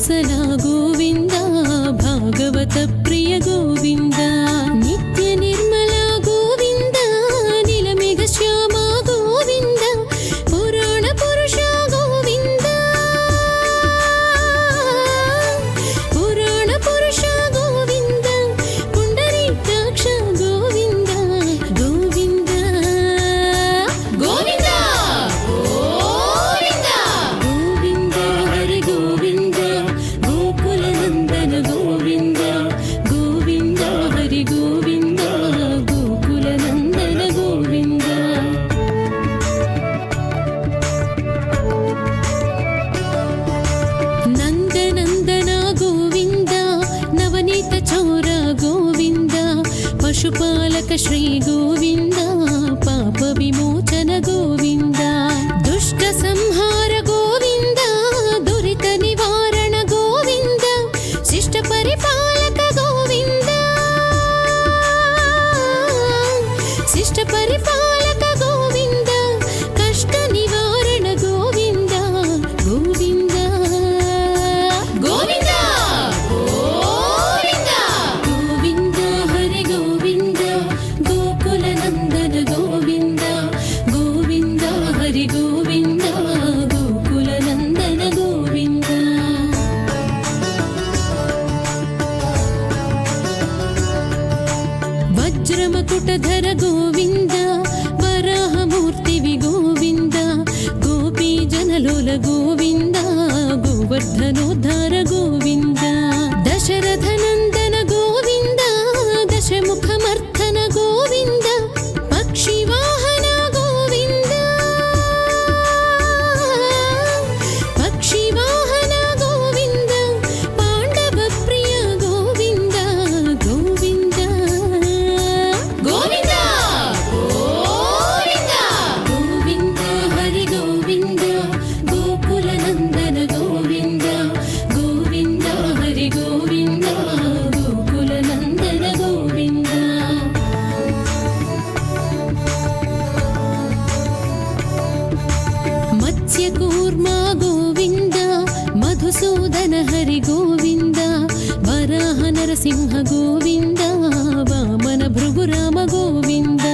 ವತ್ಸಲ ಗೋವಿಂದ ಭಾಗವತ ಪ್ರಿಯ ಗೋವಿಂದ ನಿತ್ಯ ನಿರ್ಮಲ ಗೋವಿಂದ ನೀಲಮೇಘ ಶ್ಯಾಮ ಗೋವಿಂದ ಪುರಾಣ ಪುರುಷ ಗೋವಿಂದ ಪುರಾಣ ಪುರುಷ ಗೋವಿಂದ ಪುಂಡರೀಕಾಕ್ಷ ಗೋವಿಂದ ಗೋವಿಂದ ಗೋವಿಂದ ಗೋವಿಂದ ಗೋವಿಂದ ಹರಿ ಗೋವಿಂದ ಗೋಕುಲ ನಂದನ ಗೋವಿಂದ ಗೋವಿಂದ ಹರಿ ಗೋವಿಂದ ಗೋಕುಲ ನಂದನ ಗೋವಿಂದ ನಂದನಂದನ ಗೋವಿಂದ ನವನೀತ ಚೌರ ಗೋವಿಂದ ಪಶುಪಾಲಕ ಶ್ರೀ ಗೋವಿಂದ ಪಾಪ ವಿಮೋಚನ ಗೋವಿಂದ ದುಷ್ಟ ಸಂಹಾರ ಗೋವಿಂದ ದುರಿತ ನಿವಾರಣ ಗೋವಿಂದ ಶಿಷ್ಟ ಪರಿಪಾಲಕ ಗೋವಿಂದ ಶಿಷ್ಟ ಪರಿಪಾಲಕ ಗೋವಿಂದ ಕಷ್ಟ ನಿವಾರಣ ಗೋವಿಂದ ಗೋವಿಂದ ಗೋವಿಂದ ಗೋವಿಂದ ಗೋವಿಂದ ಹರಿ ಗೋವಿಂದ ಗೋಕುಲ ನಂದನ ಗೋವಿಂದ ಗೋವಿಂದ ಹರಿ ಗೋವಿಂದ ಗೋಕುಲ ನಂದನ ಗೋವಿಂದ ವಜ್ರಮಕುಟಧರ ಗೋವಿಂದ ವರಾಹಮೂರ್ತಿ ಗೋವಿಂದ ಗೋಪಿ ಜನಲೋಲ ಗೋವಿಂದ ಗೋವರ್ಧನೋದ್ಧಾರ ಗೋವಿಂದ ದಶರಥ ನಂದನ ಗೋವಿಂದ ದಶಮುಖಮರ್ಥನ ಗೋವಿಂದ ಪಕ್ಷಿ ವಾಹನ ಗೋವಿಂದ ಪಕ್ಷಿ ವಾಹನ ಗೋವಿಂದ ಪಾಂಡವ ಪ್ರಿಯ ಗೋವಿಂದ ಗೋವಿಂದ ಗೋವಿಂದ ಗೋವಿಂದ ಗೋವಿಂದ ಹರಿ ಗೋವಿಂದ ಗೋಕುಲ ನಂದನ ಗೋವಿಂದ ಗೋವಿಂದ ಹರಿ ಗೋವಿಂದ ಗೋಕುಲ ನಂದನ ಗೋವಿಂದ ಮತ್ಸ್ಯಕೂರ್ಮ ಗೋವಿಂದ ಮಧುಸೂದನ ಹರಿ ಗೋವಿಂದ ವರಾಹ ನರಸಿಂಹ ಗೋವಿಂದ ವಾಮನ ಭೃಗುರಾಮ ಗೋವಿಂದ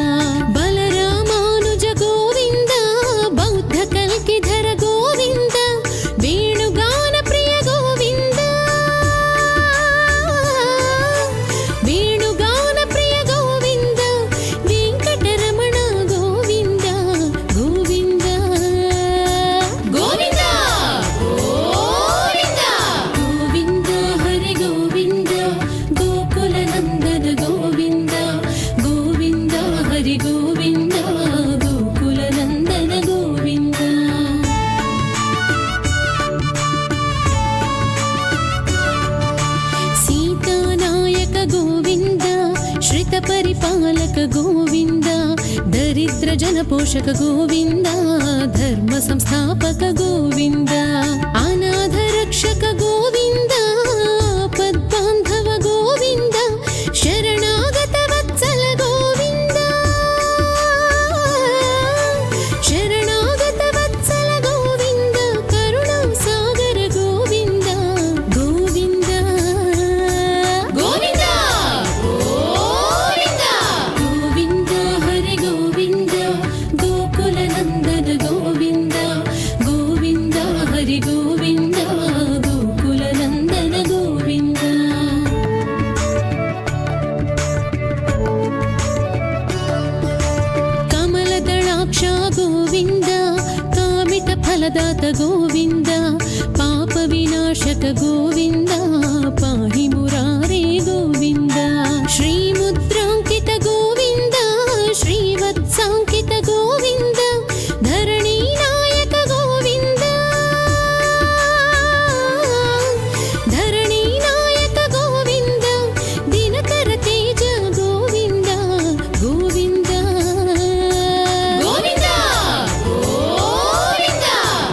ಬಲರಾಮಾನುಜ ಗೋವಿಂದ ಬೌದ್ಧ ಕಲ್ಕಿಧರ ಗೋವಿಂದ ವೇಣುಗಾನ ಪ್ರಿಯ ಗೋವಿಂದ ವೇಣುಗಾನ ಪ್ರಿಯ ಗೋವಿಂದ ವೆಂಕಟರಮಣ ಗೋವಿಂದ ಗೋವಿಂದ ಗೋವಿಂದ ಗೋವಿಂದ ಗೋವಿಂದ ಹರಿ ಗೋವಿಂದ ಗೋಕುಲ ನಂದನ ಗೋವಿಂದ ಗೋವಿಂದ ಹರಿ ಗೋವಿಂದ ಗೋಕುಲ ನಂದನ ಗೋವಿಂದ ಸೀತಾನಾಯಕ ಗೋವಿಂದ ಶ್ರಿತ ಪರಿಪಾಲಕ ಗೋವಿಂದ ದರಿದ್ರ ಜನಪೋಷಕ ಗೋವಿಂದ ಧರ್ಮ ಸಂಸ್ಥಾಪಕ ಗೋವಿಂದ ಅನಾಥ ರಕ್ಷಕ ಗೋವಿಂದ ಪದ್ಬಾಂಧವ ಗೋವಿಂದ ಶರಣಾಗತ ವತ್ಸಲ ಗೋವಿಂದ ಶರಣಾಗತ ವತ್ಸಲ ಗೋವಿಂದ ಕರುಣಾ ಸಾಗರ ಗೋವಿಂದ ಗೋವಿಂದ ಗೋವಿಂದ ಗೋವಿಂದ ಗೋವಿಂದ ಹರಿ ಗೋವಿಂದ ಗೋಕುಲ ನಂದನ ಗೋವಿಂದ ಗೋವಿಂದ ಹರಿ ಗೋವಿಂದ ಗೋಕುಲ ನಂದನ ಗೋವಿಂದ ಕಮಲದಳಾಕ್ಷ ಗೋವಿಂದ ಕಾಮಿತ ಫಲದಾತ ಗೋವಿಂದ ಪಾಪ ವಿನಾಶಕ ಗೋವಿಂದ ಪಾಹಿ ಮುರಾರೇ ಗೋವಿಂದ ಶ್ರೀ ಮುದ್ರಾಂಕಿತ ಗೋವಿಂದ ಶ್ರೀವತ್ಸಾಂಕಿತ ಗೋವಿಂದ ಧರಣಿ ನಾಯಕ ಗೋವಿಂದ ಧರಣಿ ನಾಯಕ ಗೋವಿಂದ ದಿನಕರ ತೇಜ ಗೋವಿಂದ ಗೋವಿಂದ ಗೋವಿಂದ ಗೋವಿಂದ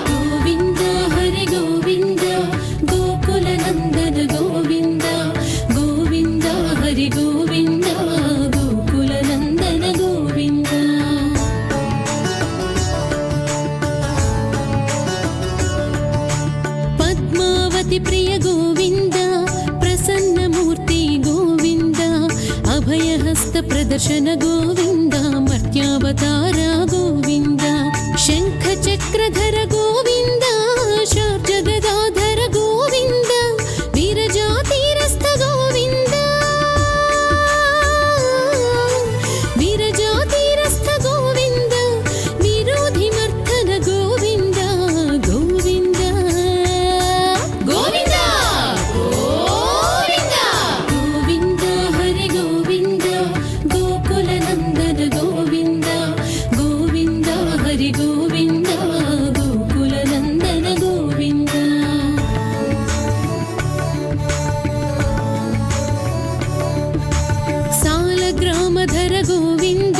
ಗೋವಿಂದ ಹರಿ ಗೋವಿಂದ ಗೋಕುಲ ನಂದನ ಗೋವಿಂದ ಗೋವಿಂದ ಹರಿ ಗೋವಿಂದ ಗೋಕುಲ ನಂದನ ಗೋವಿಂದ ಪದ್ಮಾವತಿ ಪ್ರಿಯ दर्शन गोविन्द मर्त्यावतार गोविन्द शङ्खचक्रधर गोविन्द शार्जगदाधर गोविन्द वीरजातिरस्थ गोविन्द वीरजातिरस्थ गोविन्द विरोधिमर्दन गोविन्द गोविन्द गोविन्द गोविन्द गोविन्द हरे गोविन्द गोकुलनन्दन गोविन्द गोविन्द हरे गोविन्द गोकुलनन्दन गोविन्द सालग्रामधर गोविन्द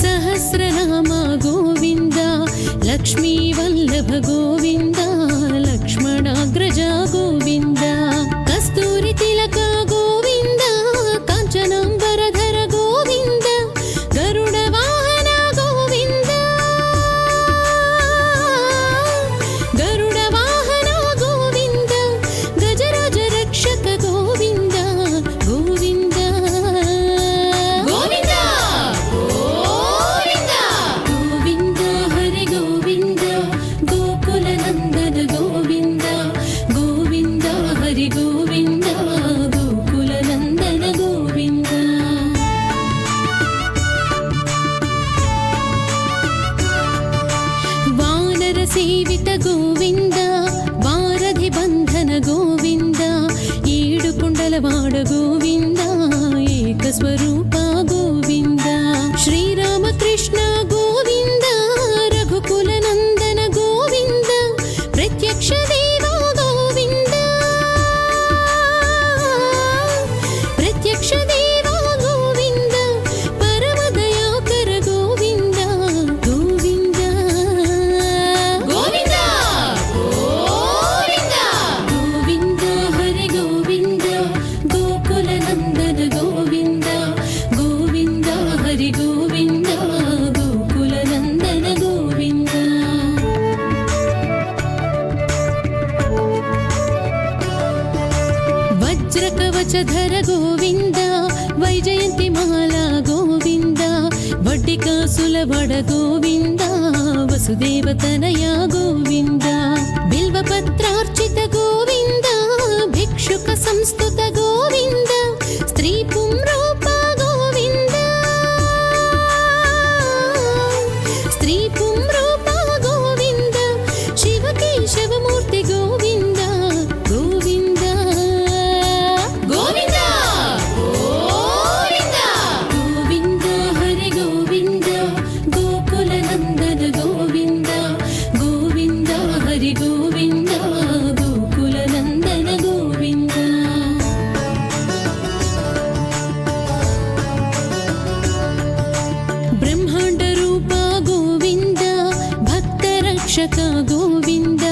सहस्रनाम गोविन्द लक्ष्मीवल्लभ गोविन्द लक्ष्मणाग्रज गोविन्द कस्तूरि तिलक गोविन्द काञ्चनाम्बरधर गोविन्द गरुडवाहन गोविन्द गरुडवाहन गोविन्द गजराज रक्षक गोविन्द गोविन्द गोविन्द गोविन्द गोविन्द हरे गोविन्द गोकुलनन्दन गोविन्द गोविन्द हरे गोविन्द गोकुलनन्दन गोविन्द वानर सेवित गोविन्द वारधि बन्धन गोविन्द ಏಳು ಕುಂಡಲವಾಡ ಗೋವಿಂದ ಏಕಸ್ವರೂಪ ಗೋವಿಂದ ಶ್ರೀರಾಮಕೃಷ್ಣ ಗೋವಿಂದ ರಘುಕುಲನಂದನ ಗೋವಿಂದ ಪ್ರತ್ಯಕ್ಷ ದೇವ ಗೋವಿಂದ ಪ್ರತ್ಯಕ್ಷ ದೇವ ಗೋವಿಂದ ಪರಮ ದಯಾಕರ ಗೋವಿಂದ ಗೋವಿಂದ ಗೋವಿಂದ ಗೋವಿಂದ ಗೋವಿಂದ ಹರೆ ಗೋವಿಂದ ಗೋಕುಲನಂದನ ಗೋವಿಂದ ಗೋವಿಂದ ಹರಿ ಗೋವಿಂದ ಗೋಕುಲನಂದನ ಗೋವಿಂದ ವಜ್ರಕವಚಧರ ಗೋವಿಂದ ವೈಜಯಂತಿ ಮಾಲಾ ಗೋವಿಂದ ವಡ್ಡಿಕಾಸುಲವಡ ಗೋವಿಂದ ವಸುದೇವತನಯ ಗೋವಿಂದ ಬಿಲ್ವಪತ್ರಾರ್ಚಿತ ಗೋವಿಂದ ಭಿಕ್ಷುಕ ಸಂಸ್ತುತ ಗೋವಿಂದ ಸ್ತ್ರೀ ಪುಂರೂಪ ಗೋವಿಂದ ಸ್ತ್ರೀ ಪುಂರೂಪ ಗೋವಿಂದ ಶಿವಕೇಶವಮೂರ್ತಿ ಗೋವಿಂದ ಗೋವಿಂದ ಗೋವಿಂದ ಗೋವಿಂದ ಗೋವಿಂದ ಹರೆ ಗೋವಿಂದ ಗೋಕುಲನಂದನ ಗೋವಿಂದ ಗೋವಿಂದ ಹರಿ ಗೋವಿಂದ ಗೋಕುಲನಂದನ ಗೋವಿಂದ ಬ್ರಹ್ಮಾಂಡ ರೂಪ ಗೋವಿಂದ ಭಕ್ತ ರಕ್ಷಕ ಗೋವಿಂದ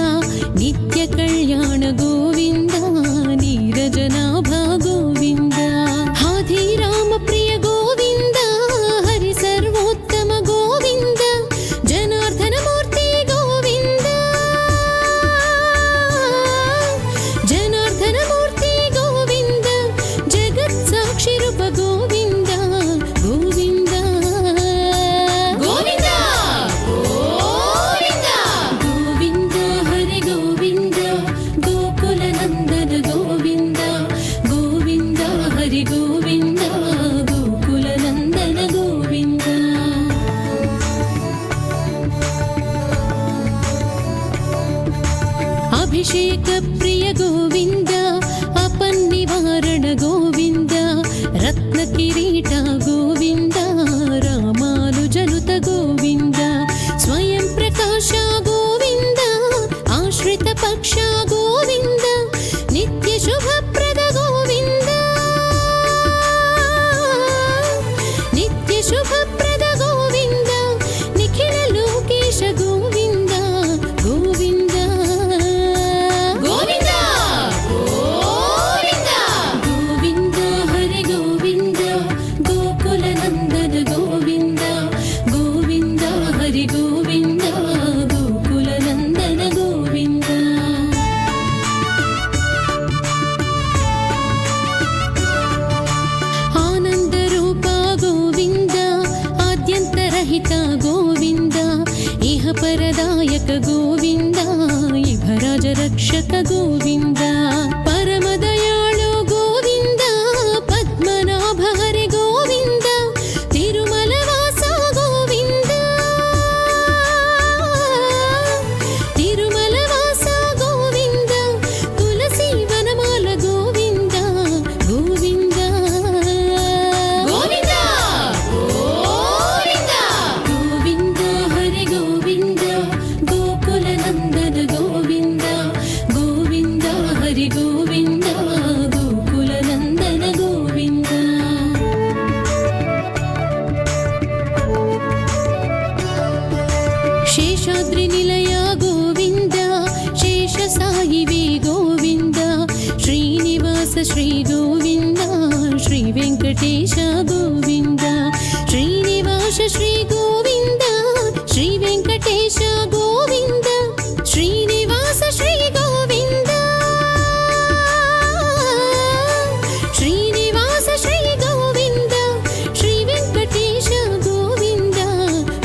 ನಿತ್ಯ ಕಲ್ಯಾಣ ಗೋವಿಂದ ನೀರಜನಾಭ ಗೋವಿಂದ ಹಾಧಿರಾಮ ಪ್ರಿಯ ಗೋವಿಂದ ಹರಿ ಸರ್ವೋತ್ತಮ ಗೋವಿಂದ ಜನಾರ್ದನ ಮೂರ್ತಿ ಗೋವಿಂದ ಜನಾರ್ದನ ಮೂರ್ತಿ ಗೋವಿಂದ ಜಗತ್ ಸಾಕ್ಷಿ ರೂಪ ಗೋವಿಂದ ಗೋವಿಂದ ಗೋವಿಂದ ಗೋವಿಂದ ಗೋವಿಂದ ಹರೆ ಗೋವಿಂದ ಗೋಕುಲನಂದನ ಗೋವಿಂದ ಗೋವಿಂದ ಹರಿ ಗೋವಿಂದ ಗೋಕುಲನಂದನ ಗೋವಿಂದ ಅಭಿಷೇಕ ಪ್ರಿಯ ಗೋವಿಂದ ಅಪನ್ನಿವಾರಣ ಗೋವಿಂದ ರತ್ನ ಕಿರೀಟ ಗೋವಿಂದ ರಾಮಾನುಜನುತ ಗೋವಿಂದ ಸ್ವಯಂ ಪ್ರಕಾಶ ಗೋವಿಂದ ಆಶ್ರಿತ ಪಕ್ಷ ಗೋವಿಂದ ನಿತ್ಯ ಶುಭಪ್ರದ ಗೋವಿಂದ ಗೋವಿಂದ ಪರಮದಯಾಳು ಗೋವಿಂದ ಪದ್ಮನಾಭ ಹರಿ ಗೋವಿಂದ ತಿರುಮಲ ವಾಸ ಗೋವಿಂದ ತಿರುಮಲ ವಾಸ ಗೋವಿಂದ ತುಳಸಿ ವನಮಾಲ ಗೋವಿಂದ ಗೋವಿಂದ ಗೋವಿಂದ ಗೋವಿಂದ ಗೋವಿಂದ ಹರಿ ಗೋವಿಂದ ಗೋಕುಲ ನಂದನ ಗೋವಿಂದ ಗೋವಿಂದ ಹರಿ ಗೋವಿಂದ ಗೋಕುಲ ನಂದನ ಗೋವಿಂದ ಶೇಷಾದ್ರಿ ನಿಲಯ ಗೋವಿಂದ ಶೇಷ ಸಾಯಿವೆ ಗೋವಿಂದ ಶ್ರೀನಿವಾಸ ಶ್ರೀ ಗೋವಿಂದ ಶ್ರೀ ವೆಂಕಟೇಶ ಗೋವಿಂದ ಶ್ರೀನಿವಾಸ ಶ್ರೀ ಗೋವಿಂದ ಶ್ರೀ ವೆಂಕಟೇಶ ಗೋವಿಂದ ಶ್ರೀನಿವಾಸ ಶ್ರೀ ಗೋವಿಂದ ಶ್ರೀನಿವಾಸ ಶ್ರೀ ಗೋವಿಂದ ಶ್ರೀ ವೆಂಕಟೇಶ ಗೋವಿಂದ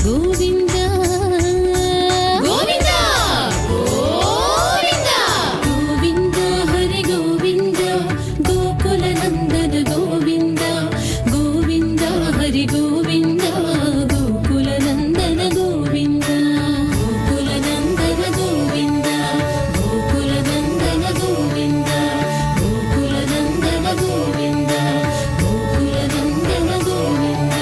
ಗೋವಿಂದ ಗೋವಿಂದ ಗೋವಿಂದ ಗೋವಿಂದ ಹರಿ ಗೋವಿಂದ ಗೋಕುಲ ನಂದನ ಗೋವಿಂದ ಗೋವಿಂದ ಹರಿ ಗೋವಿಂದ ಗೋಕುಲ ನಂದನ ಗೋವಿಂದ ಗೋಕುಲ ನಂದನ ಗೋವಿಂದ ಗೋಕುಲ ನಂದನ ಗೋವಿಂದ ಗೋಕುಲ ನಂದನ ಗೋವಿಂದ ಗೋಕುಲ ನಂದನ ಗೋವಿಂದ.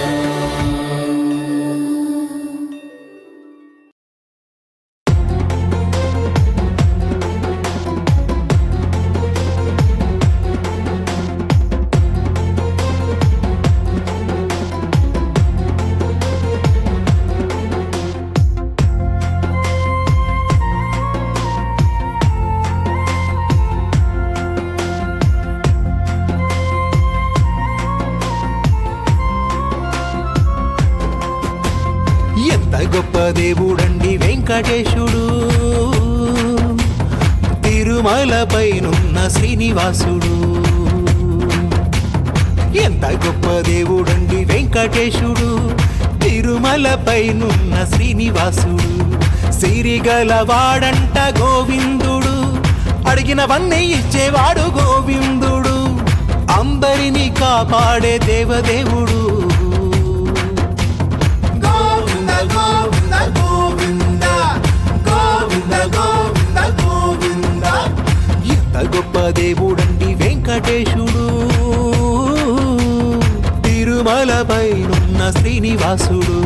ఎంత గొప్ప దేవుడండి వెంకటేశుడు తిరుమలపైనున్న శ్రీనివాసుడు ఎంత గొప్ప దేవుడండి వెంకటేశుడు తిరుమలపైనున్న శ్రీనివాసుడు సిరిగలవాడంట గోవిందుడు అడిగినవన్నీ ఇచ్చేవాడు గోవిందుడు అందరినీ కాపాడే దేవదేవుడు గోవింద గోవింద గోవింద గోవింద గోవింద గోవింద ఎంత గొప్ప దేవుడండి వెంకటేశుడు తిరుమలపైనున్న శ్రీనివాసుడు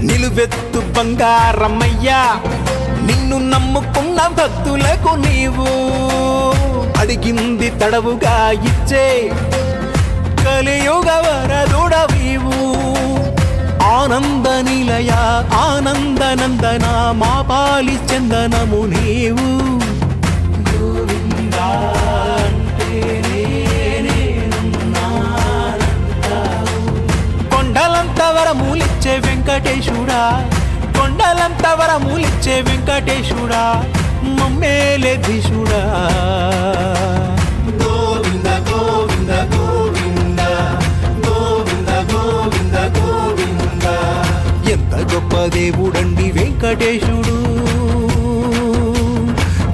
నిలువెత్తు బంగారమయ్యా నిన్ను నమ్ముకున్న భక్తులకు నీవు అడిగింది తడవుగా ఇచ్చే కలియుగ వరదుడవీవు ఆనంద నిలయ ఆనందనందన మా పాలి చందనము నీవు గోవిందా అంటే కొండలంత వరములిచ్చే వెంకటేశుడా కొండలంత వరములిచ్చే వెంకటేశుడా మమ్మేలే ధీశుడా గోవింద గోవింద గోవింద గోవింద గోవింద గోవింద ఎంత గొప్ప దేవుడండి వెంకటేశుడు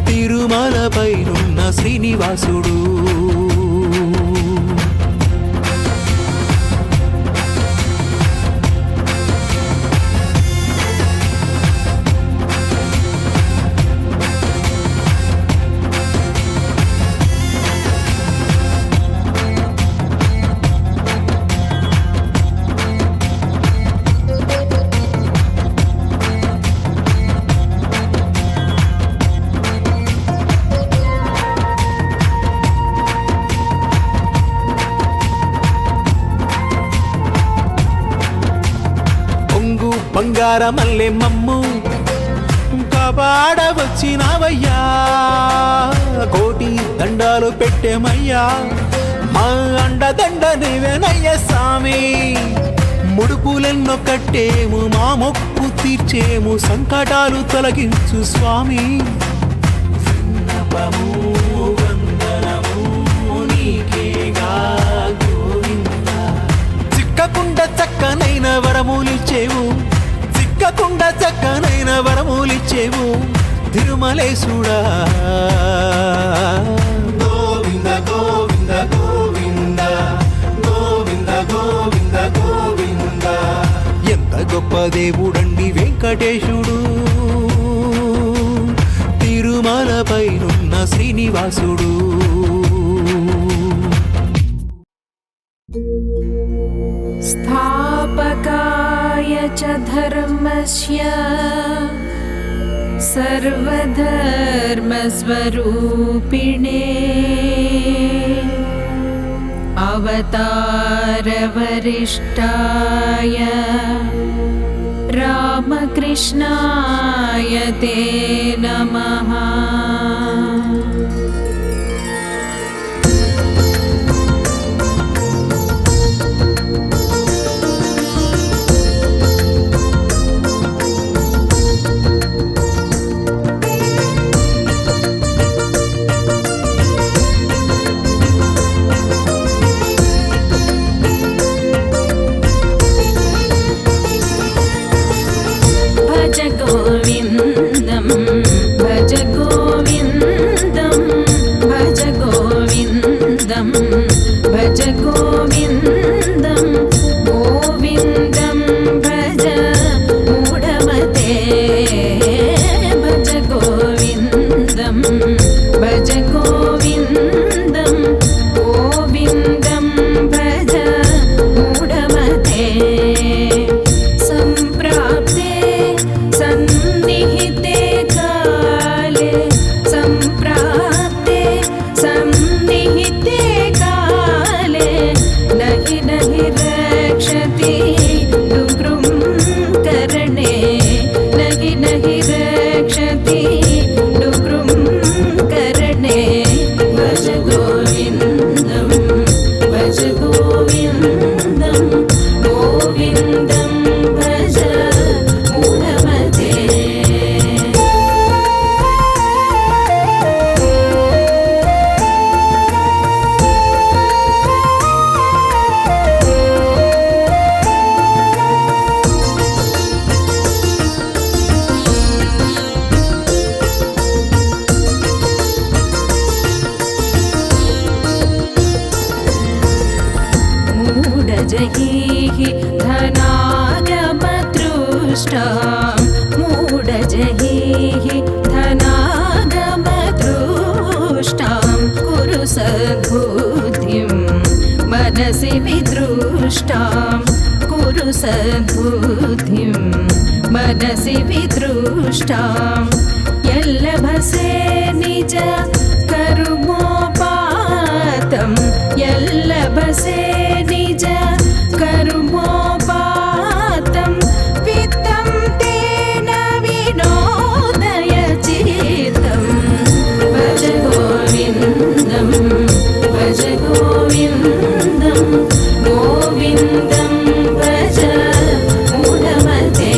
తిరుమలపైనున్న శ్రీనివాసుడు సింగార మల్లె మమ్ము కాపాడ వచ్చినావయ్యా కోటి దండాలు పెట్టేమయ్యా మా అండదండ నీవేనయ్య స్వామి ముడుపులెన్నో కట్టేము మా మొక్కు తీర్చేము సంకటాలు తొలగించు స్వామి విన్నపము వందనము నీకేగా గోవిందా చిక్కకుండా చక్కనైన వరములిచ్చేవు చిక్కకుండా చక్కనైన వరములిచ్చేవు తిరుమలేశుడా గోవింద గోవింద గోవింద గోవింద గోవింద గోవింద ఎంత గొప్ప దేవుడండి వెంకటేశుడు తిరుమలపైనున్న శ్రీనివాసుడు स्थापकाय च धर्मस्य सर्वधर्मस्वरूपिणे अवतारवरिष्ठाय रामकृष्णाय ते नमः। भज गोविन्दं भज गोविन्दं भज गोविन्दं भज गोविन्दं गोविन्दं भज मूढमते भज गोविन्दं भज गोविन्दं गोविन्दं भज मूढमते सम्प्राप्ते सन्निहिते काले सम्प्राप्ते सन्निहिते काले नहि नहि रक्षति दुर्गुं करणे नहि नहि रक्षति दुर्गुं करणे भज गोविन्दं भज गोविन्दं गोविन्दं भज मूढमते। मूढजहीः धनागमदृष्टां मूढजहीः धनागमदृष्टां कुरु सद्बुद्धिं मनसि विदृष्टां कुरु सद्बुद्धिं मनसि विदृष्टां यल्लभसे निज कर्मोपातं यल्लभसे निज कर्मोपातं वित्तं तेन विनोदय चित्तं भज गोविन्दं भज गोविन्दं गोविन्दं भज मूढमते।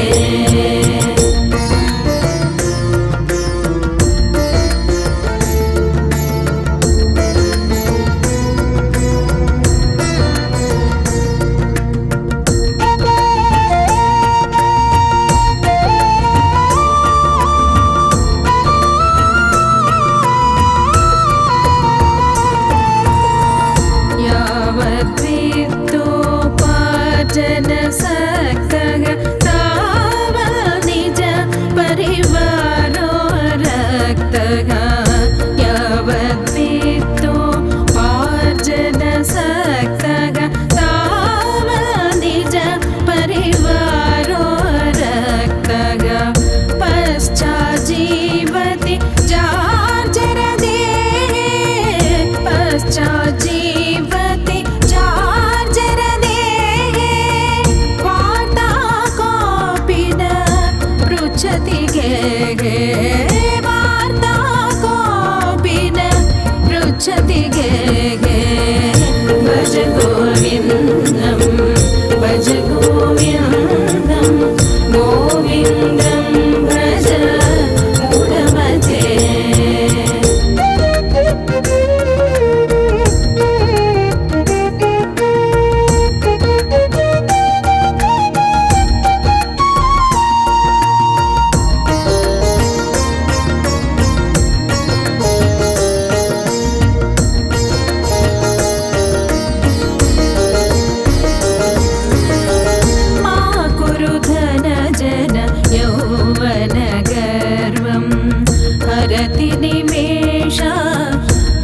हरतिनिमेष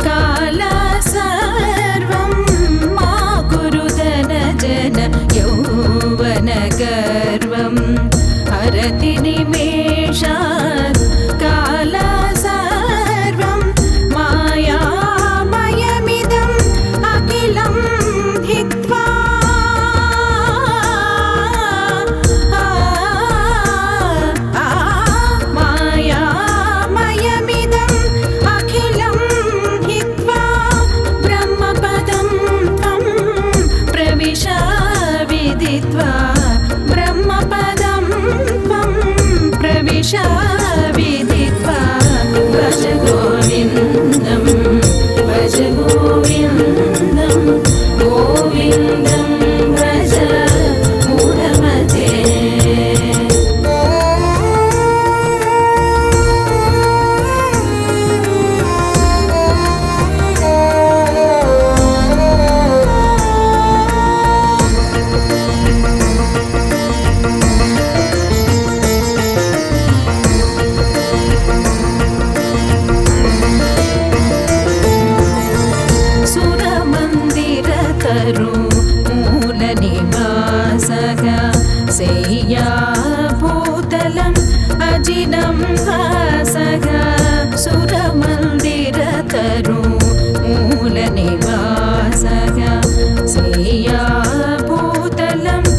काल सर्वं मा कुरु धनजन यौवनगर्वं हरतिनिमेष काल सर्वं मायामयमिदम् अखिलं हित्वा मायामयमिदम् अखिलं हित्वा ब्रह्मपदं त्वं प्रविश विदित्वा ब्रह्मपदं त्वं प्रविश विदित्वा भज गोविन्दं भज गोविन्दं गोविन्दं भज मूढमते सुरमन्दिरतरु मूलनिवासः सेय्या भूतलम् अजिनं वासः सुरमन्दिरतरु मूलनिवासः सेय्या भूतलम्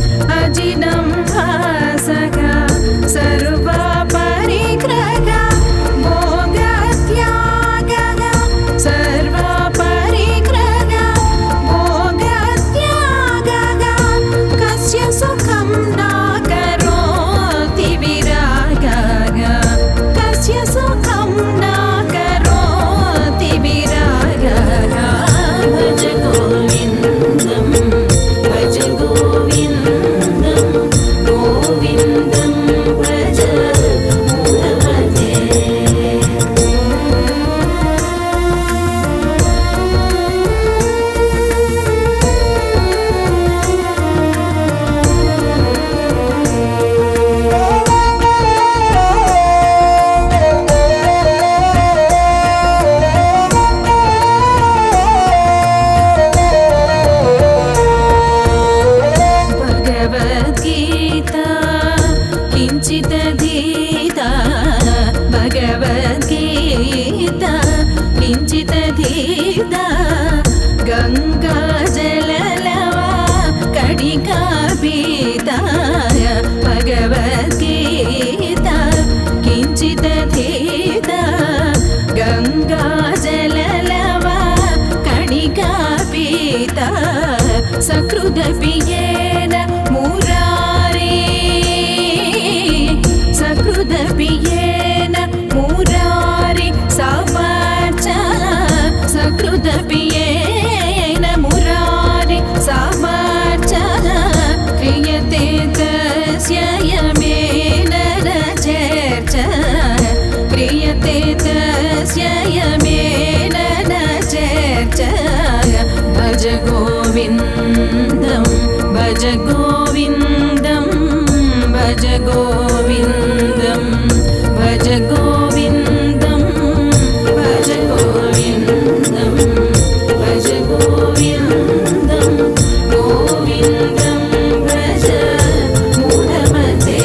अजिनं वासः सर्वपरिग्रह भोगत्यागः सर्वपरिग्रह भोगत्यागः कस्य सुखं न करोति विरागः कस्य सुखं न करोति विरागः भज गोविन्दं भज गोविन्दं गोविन्दं भज मूढमते भगवद्गीता किञ्चिदधीता भगवद्गीता किञ्चिदधीता गङ्गाजललवा कणिका पीता भगवद्गीता किञ्चिदधीता गङ्गाजललवा कणिका पीता सकृदपि येन मुरारी सकृदपि येन मुरारी समर्च सकृदपि येन मुरारी समर्च क्रियते तस्य यमेन न चर्च क्रियते तस्य यमेन न चर्च भज गोविन्दं भज गोविन्दं भज गोविन्दं भज गोविन्दं भज गोविन्दं भज गोविन्दं गोविन्दं भज मूढमते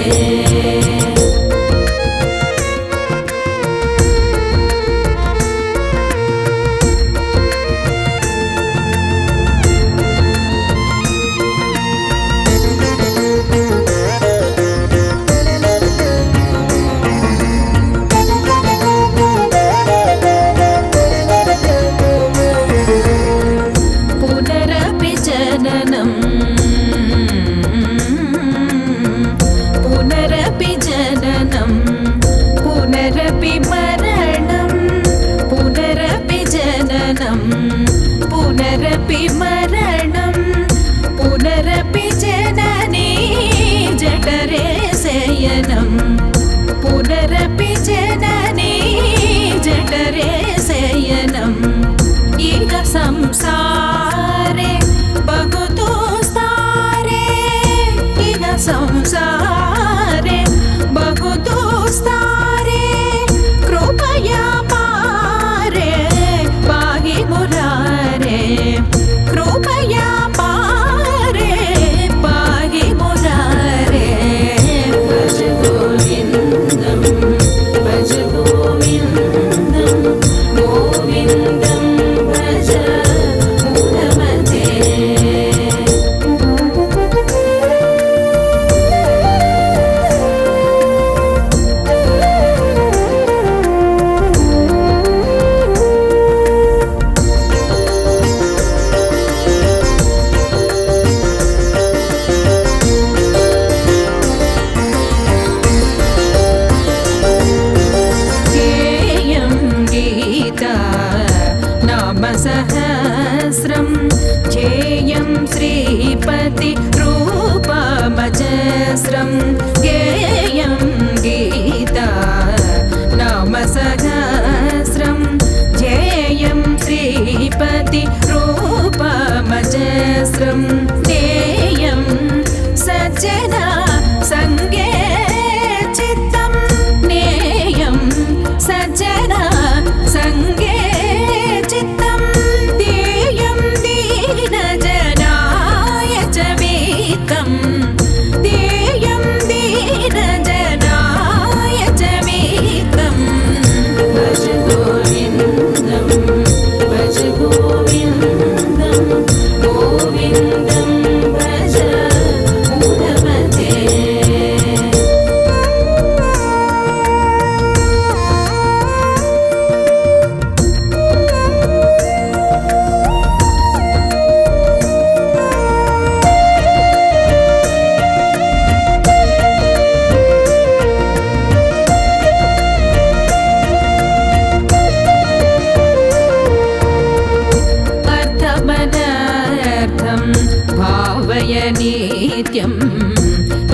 नित्यं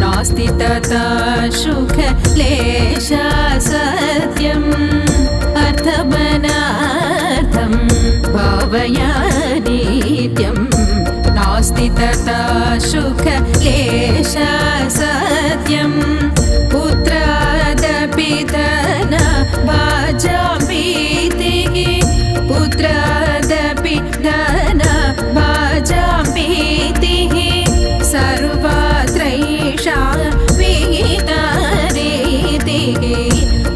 नास्ति तथा सुखलेशा सत्यम् अर्थमनार्थं भावया नित्यं नास्ति तथा सुखलेशा सत्यम् पुत्रादपि धन भाजामीतिः पुत्रादपि धन भाजामीतिः सर्वत्रैषा विहिता रीतिः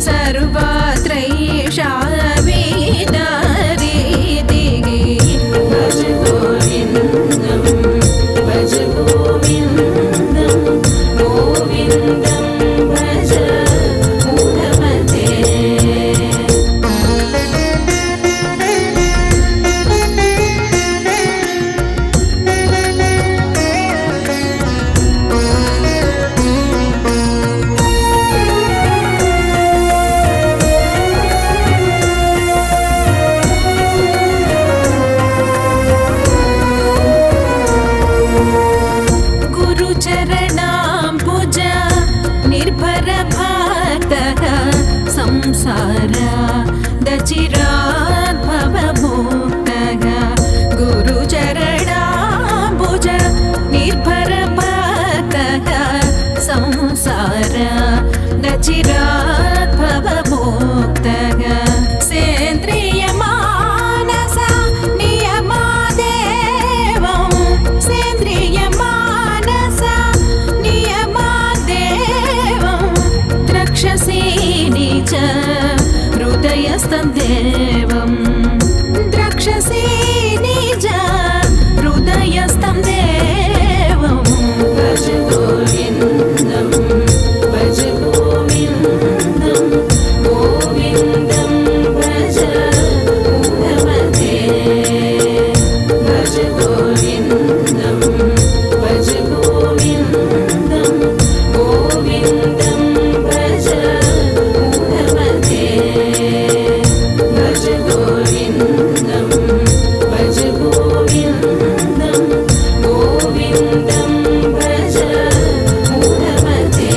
सर्वत्रैषा विहिता रीतिः भज गोविन्दं भज गोविन्दं गोविन्दं भज मूढमते गुरुचरणाम्बुज निर्भरभक्तः संसारादचिरात् भवमुक्तः गुरुचरणाम्बुज निर्भरभक्तः संसारादचिरात् भवमुक्तः सेन्द्रियमानस नियमादेवं सेन्द्रियमानस नियमादेवं द्रक्षसि निज हृदयस्थं देवं द्रक्षसि निज हृदयस्थं देवं भज गोविन्दं भज गोविन्दं गोविन्दं भज मूढमते भज गोविन्दं भज गोविन्दं गोविन्दं भज मूढमते भज गोविन्दं भज गोविन्दं गोविन्दं भज मूढमते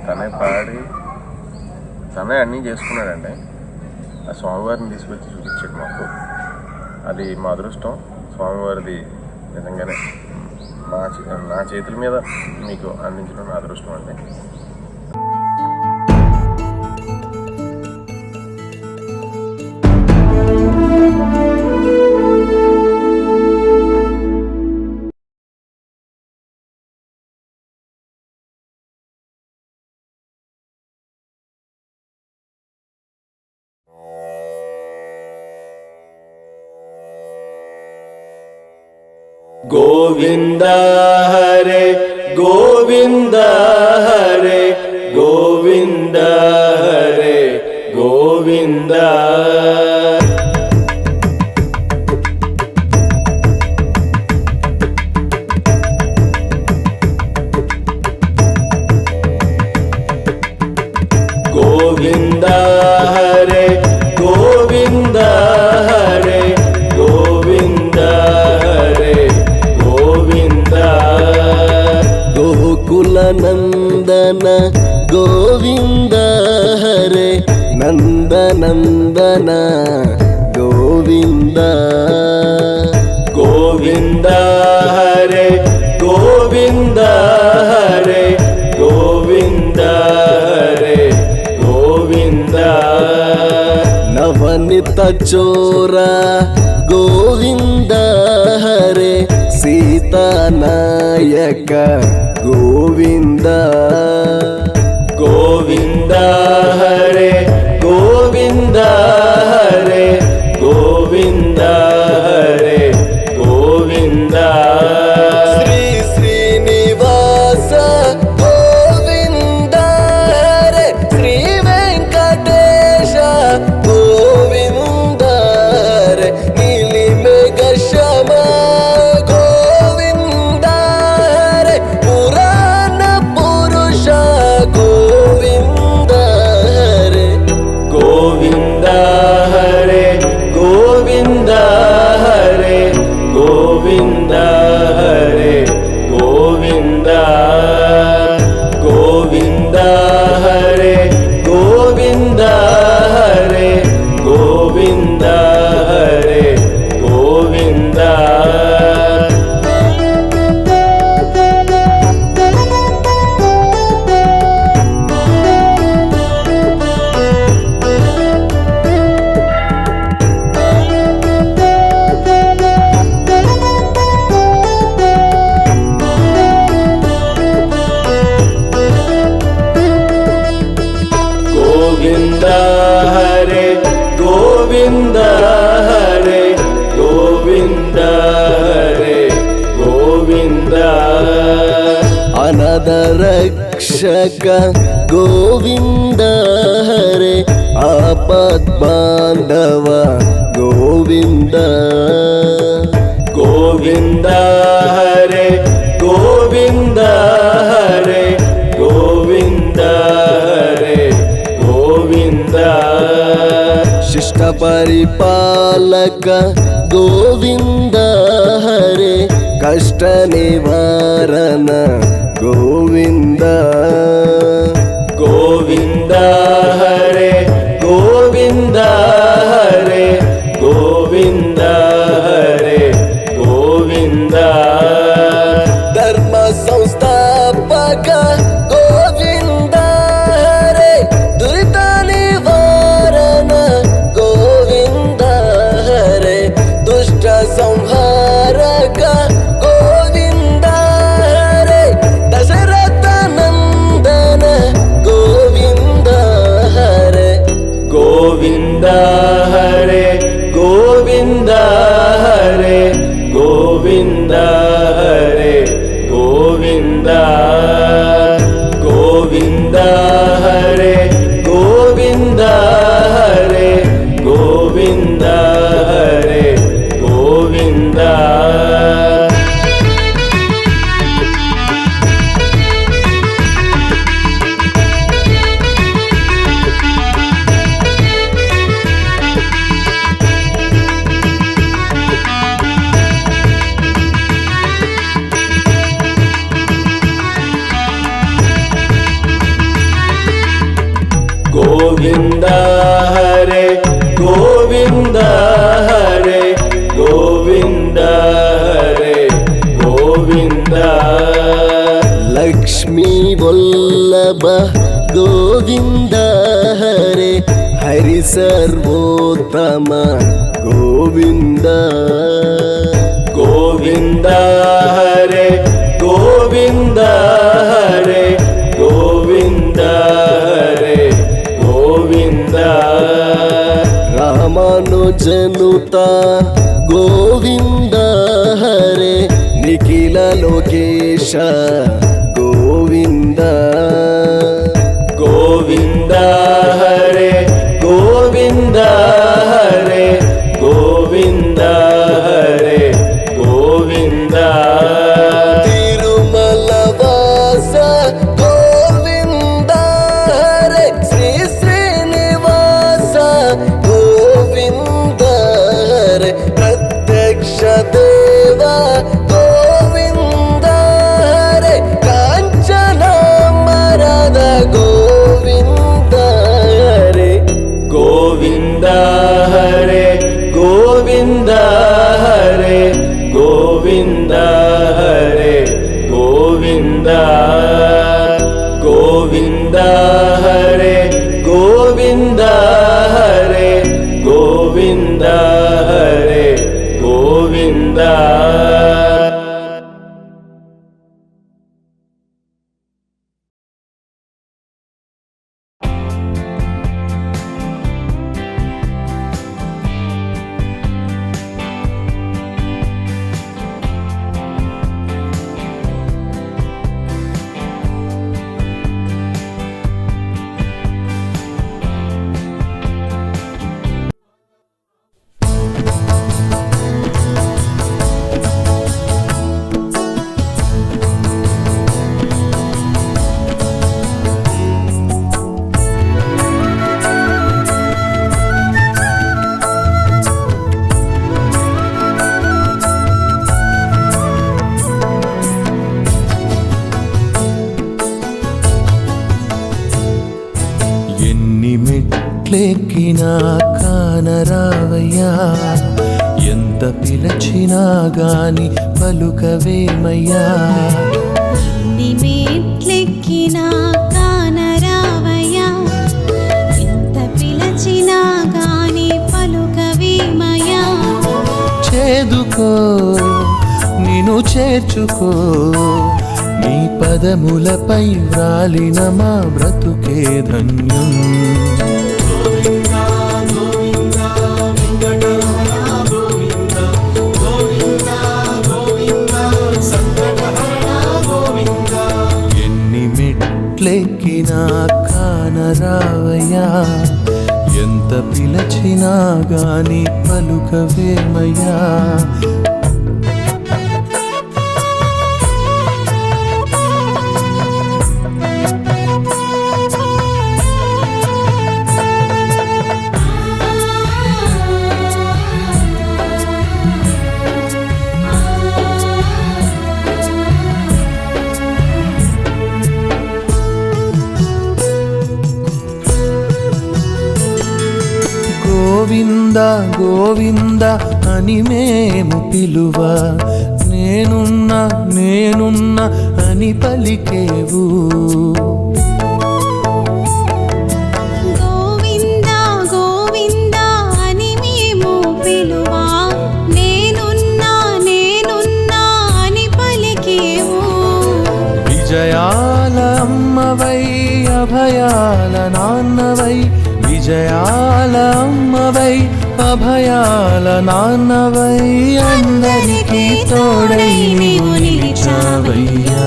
తనే పాడి తనే అన్నీ చేసుకున్నాడండి. ఆ స్వామివారిని తీసుకొచ్చి చూపించాడు మాకు. అది మా అదృష్టం. స్వామివారిది నిజంగానే నా చేతుల మీద మీకు అందించడం నా అదృష్టం అండి. गोविन्द हरे गोविन्द हरे गोविन्द हरे गोविन्द गोविन्द हरे गोविन्द हरे गोविन्द हरे गोविन्द गोकुल नन्दन गोविन्द हरे नन्द नन्दन गोविन्द गोविन्द हरे गोविन्द हरे गोविन्द हरे गोविन्द नवनीत चोरा गोविन्द हरे सीता नायक गोविन्द गोविन्द हरे गोविन्द हरे गोविन्द हरे गोविन्द श्री श्रीनिवास गोविन्द हरे श्री वेंकटेश गोविन्द हरे नीलिमेघ शमा गोविन्द हरे पुराण पुरुष ಗೋವಿಂದ ಹರೇ ಗೋವಿಂದ ಗೋವಿಂದ ಹರೇ ಗೋವಿಂದ ಹರೇ ಗೋವಿಂದ ಹರೇ ಗೋವಿಂದ ಗೋವಿಂದ ಹರೇ ಗೋವಿಂದ ಹರೇ ಗೋವಿಂದ ಹರೇ ಗೋವಿಂದ ಅನಾಥ ರಕ್ಷಕ ಗೋವಿಂದ ಹರೇ ಆಪತ್ ಬಾಂಧವ ಗೋವಿಂದ ಗೋವಿಂದ ಹರೇ ಗೋವಿಂದ ಹರೇ ಗೋವಿಂದ ಹರೇ ಗೋವಿಂದ ಶಿಷ್ಟ ಪರಿಪಾಲಕ ಗೋವಿಂದ ಹರೇ ಕಷ್ಟ ನಿವಾರಣ ಗೋವಿಂದ ಗೋವಿಂದ ಹರೇ ಗೋವಿಂದ ಹರೇ ಗೋವಿಂದ ಹರೇ ಗೋವಿಂದ ಧರ್ಮ ಸಂಸ್ಥಾಪಕ ಗೋವಿಂದ ಹರೇ ದುರಿತ ನಿವಾರಣ ಗೋವಿಂದ ಹರೇ ದುಷ್ಟ ಸಂಹಾರಕ ಗೋವಿಂದ ಹರೇ ದಶರಥ ನಂದನ ಗೋವಿಂದ ಹರೇ ಗೋವಿಂದ ಹರೇ ಗೋವಿಂದ ಹರೇ ಗೋವಿಂದ ಹರೇ ಗೋವಿಂದ ಗೋವಿಂದ ಹರೇ ಗೋವಿಂದ ಹರೇ ಗೋವಿಂದ ಹರೇ ಗೋವಿಂದ ಗೋವಿಂದ ಹರೇ ಗೋವಿಂದ ಹರೇ ಗೋವಿಂದ ಹರೇ ಗೋವಿಂದ ಲಕ್ಷ್ಮೀ ವಲ್ಲಭ ಗೋವಿಂದ ಹರೇ ಹರಿ ಸರ್ವೋತ್ತಮ ಗೋವಿಂದ ಗೋವಿಂದ ಹರೇ ಗೋವಿಂದ ಹರೇ ಗೋವಿಂದ ಹರೇ ಗೋವಿಂದ ರಾಮಾನುಜನುತ ಗೋವಿಂದ ಹರೇ ನಿಖಿಲ ಲೋಕೇಶ ಗೋವಿಂದ ಗೋವಿಂದ ಹರೇ ಗೋವಿಂದ ಹರೇ ಗೋವಿಂದ ಹರೇ ಗೋವಿಂದ ತಿರುಮಲ ವಾಸ ಗೋವಿಂದ ಹರೇ ಶ್ರೀ ಶ್ರೀನಿವಾಸ ಗೋವಿಂದ ಹರೇ ಪ್ರತ್ಯಕ್ಷ ದೇವ ಗೋವಿಂದ ಹರೇ ಕಾಂಚನ ಮರದ ಗೋವಿಂದ ಹರೇ ಗೋವಿಂದ ಹರೇ ಗೋವಿಂದ ಹರೇ ಗೋವಿಂದ ಹರೇ ಗೋವಿಂದ ಗೋವಿಂದ ಹರೇ ಗೋವಿಂದ ಹರೇ ಗೋವಿಂದ ಹರೇ ಗೋವಿಂದ మెట్లెక్కినా కానరావయ్యా ఎంత పిలచినా గాని పలుకవేమయ్యా నీ మెట్లెక్కినా కానరావయ్యా ఎంత పిలచినా గాని పలుకవేమయ్యా చేదుకో నిన్ను చేర్చుకో నీ పదములపై వ్రాలిన మా బ్రతుకే ధన్యం ఎన్ని మెట్లెక్కినా కానరావయ్యా ఎంత పిలచినా గాని పలుకవేమయ్యా గోవింద గోవింద అని మేము పిలువ నేనున్నా నేనున్నా అని పలికేవు గోవింద గోవింద అని మేము పిలువా నేనున్నా నేనున్నా అని పలికేవు విజయాల అమ్మవై అభయాల నాన్నవై విజయాల అమ్మవై అభయాల నాన్నవై అందరికీ తోడై నీవు నిలిచావయ్యా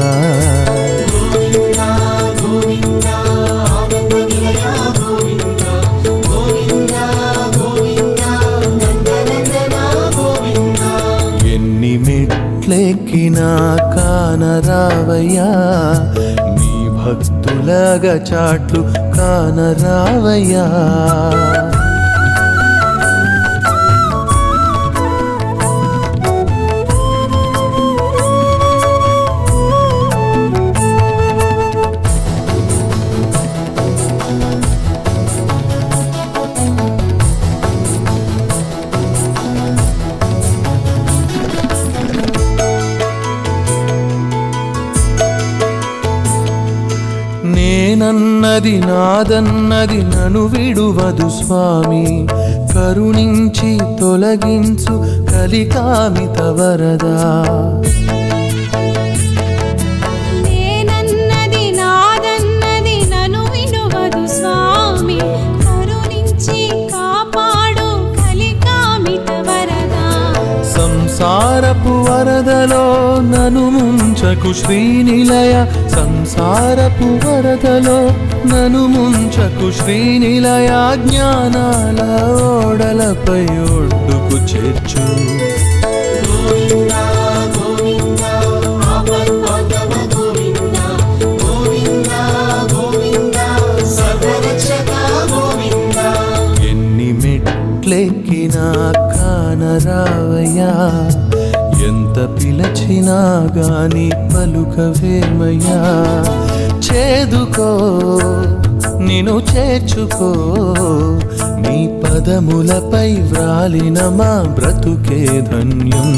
ఎన్ని మెట్లెక్కినా కానరావయ్యా నీ భక్తులగా చాట్లు కానరావయ్యా నేనన్నది నాదన్నది నన్ను విడువదు స్వామి కరుణించి తొలగించు కలికామిత వరదా నేనన్నది నాదన్నది నన్ను విడువదు స్వామి కరుణించి కాపాడు కలికామిత వరదా సంసారపు వరదలో నను ముంచకు శ్రీనిలయ సంసారపు వరదలో నను ముంచకు శ్రీనిలయ జ్ఞానాల ఓడలపై ఒడ్డుకు చేర్చు ఎన్ని మెట్లెక్కినా కానరావయ్యా ఎంత పిలచినా గాని పలుకవేమయ్యా చేదుకో నిన్ను చేర్చుకో నీ పదములపై వ్రాలిన మా బ్రతుకే ధన్యం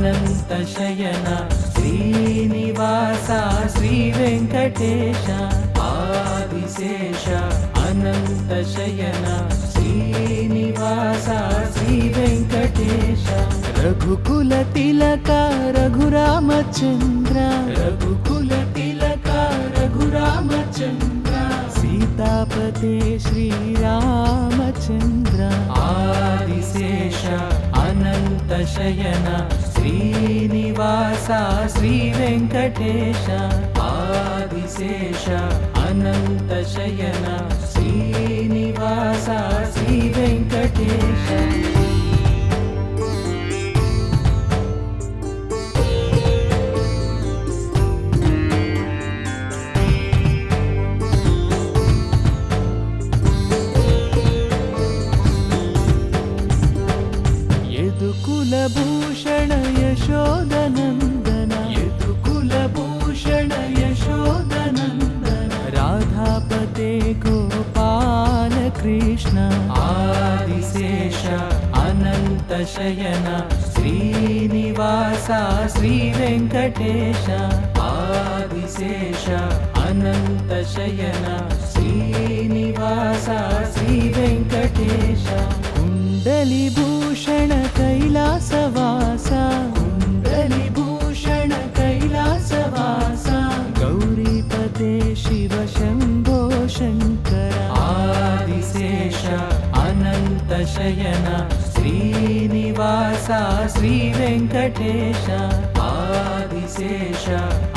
అనంతశయన శ్రీనివాస శ్రీ వెంకటేశ ఆదిశేష అనంతశయన శ్రీనివాస శ్రీ వెంకటేశ రఘుకుల తిలక రఘురామచంద్ర రఘుకుల తిలక రఘురామచంద్ర సీతాపతే శ్రీరామచంద్ర ఆదిశేష అనంతశయన శ్రీనివాస శ్రీ వెంకటేశ ఆదిశేష అనంతశయన శ్రీనివాస శ్రీ వెంకటేశ యదుకులభూషణ యశోదనందన యదుకులభూషణ యశోదనందన రాధాపతే గోపాల కృష్ణ ఆదిశేష అనంతశయన శ్రీనివాస శ్రీ వెంకటేశ ఆదిశేష అనంతశయన శ్రీనివాస శ్రీ వెంకటేశ कुण्डलीभूषण कैलासवास कुण्डलीभूषण कैलासवास गौरीपते शिव शम्भो शङ्कर आदिशेष अनन्तशयन श्रीनिवास श्री वेङ्कटेश आदिशेष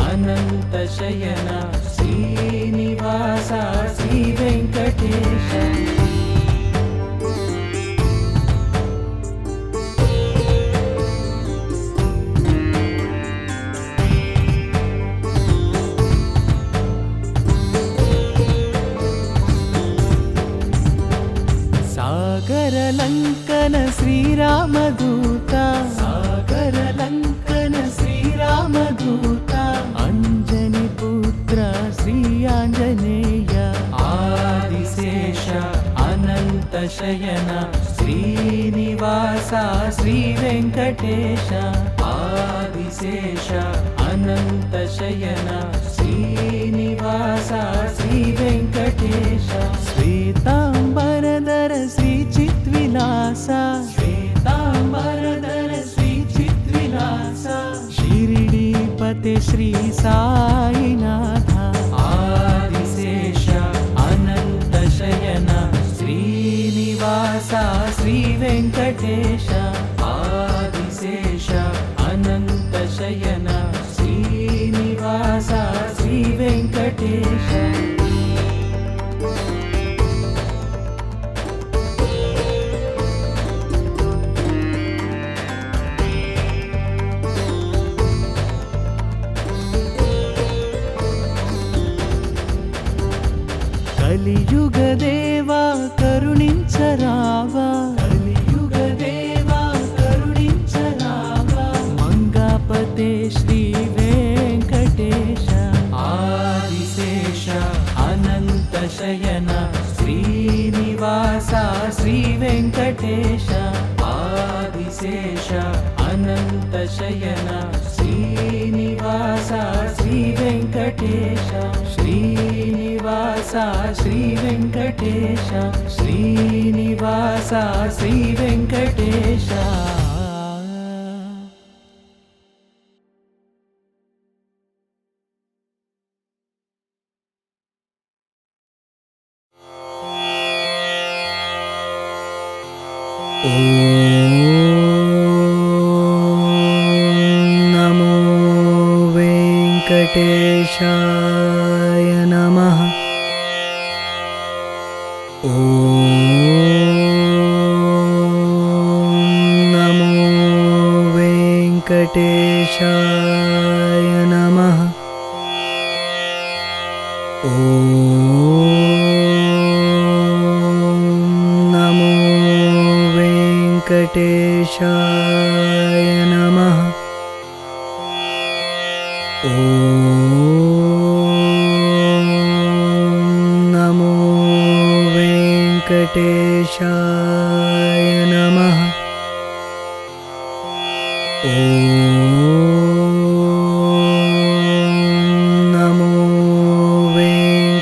अनन्तशयन श्रीनिवास श्री वेङ्कटेश सागरलङ्कन श्रीरामदूता सागरलङ्कन श्रीरामदूता अञ्जनिपुत्र श्री आञ्जनेय आदिशेष अनन्तशयन श्रीनिवास श्री वेङ्कटेश आदिशेष अनन्तशयन श्रीनिवास श्री वेङ्कटेश श्वेताम्बरधर श्री चिद्विलास श्वेताम्बरधर श्री चिद्विलास शिरडीपते श्री साईनाथ आदिशेष अनन्तशयन श्रीनिवास श्री वेङ्कटेश आदिशेष अनन्तशयन श्रीनिवास श्री वेङ्कटेश కలియుగదేవా కరుణించరావా కలియుగదేవా కరుణించరావా మంగాపతే శ్రీ వెంకటేశ ఆదిశేష అనంతశయన శ్రీనివాస శ్రీ వెంకటేశ ఆదిశేష అనంతశయన శ్రీనివాస శ్రీ వెంకటేశ శ్రీనివాస శ్రీ వెంకటేశ శ్రీనివాస శ్రీ వెంకటేశ నమో వెంకటేశాయ నమః నమో వెంకటేశాయ నమః నమో వెంకటేశాయ నమః నమో వెంకటేశాయ నమః